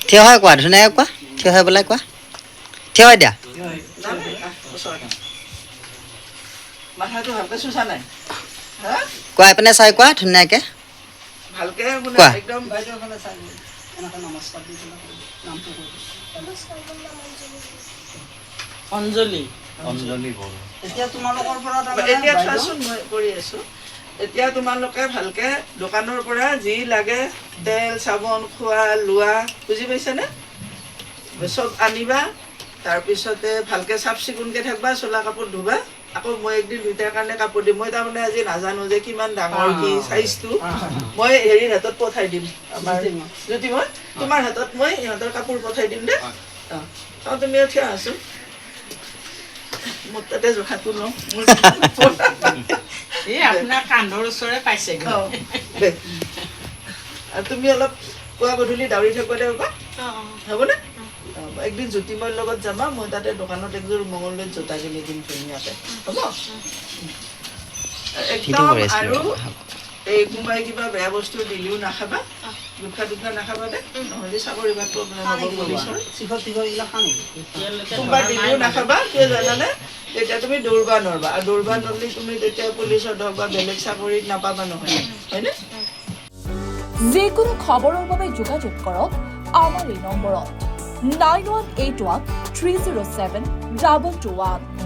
থিয় হৈ কোৱা ধুনীয়াকৈ কোৱা থিয় হৈ পেলাই কোৱা থিয় হৈ দিয়া মাথাটো ভালকৈ চুচা নাই হা কোৱা এইপিনে চাই কোৱা ধুনীয়াকৈ ভালকে মানে কোৱা একদম বাইদেউৰ ফালে চাই এনেকৈ নমস্কাৰ দি পেলাই নামটো কৈ অঞ্জলি অঞ্জলি বড়ো এতিয়া তোমালোকৰ পৰা এতিয়া চোৱাচোন মই কৰি আছোঁ এতিয়া তোমালোকে ভালকে দোকানৰ পৰা যি লাগে তেল চাবোন খোৱা লোৱা বুজি পাইছানে চব আনিবা তাৰপিছতে ভালকে চাফ চিকুণকৈ থাকিবা চোলা কাপোৰ ধুবা আকৌ মই একদিন দুইটাৰ কাৰণে কাপোৰ দিম মই তাৰমানে আজি নাজানো যে কিমান ডাঙৰ কি চাইজটো মই হেৰিৰ হাতত পঠাই দিম আমাৰ যদি মই তোমাৰ হাতত মই ইহঁতৰ কাপোৰ পঠাই দিম দে অঁ তুমিও থিয় আছো মোৰ তাতে জোখাটো লওঁ এই আপোনাৰ কান্ধৰ ওচৰে পাইছে আৰু তুমি অলপ পুৱা গধূলি দাউৰি থাকিব দেবা হ'বনে একদিন জ্যোতিময়ৰ লগত যাবা মই তাতে দোকানত একযোৰ মঙলদৈত জোতা কিনি দিম ধুনীয়াকৈ হ'ব একদম আৰু এই কোনোবাই কিবা বেয়া বস্তু দিলেও নাখাবা দুখা নাখাবা দে নহ'লে চাকৰি বা প্ৰব্লেম হ'ব পুলিচৰ কোনোবাই দিলেও নাখাবা কিয় জানানে তেতিয়া তুমি দৌৰবা নোৱাৰবা আৰু দৌৰবা নোৱাৰিলে তুমি তেতিয়া পুলিচত হওক বা বেলেগ চাকৰিত নাপাবা নহয় হয়নে যিকোনো খবৰৰ বাবে যোগাযোগ কৰক আমাৰ এই নম্বৰত 9181 307 2221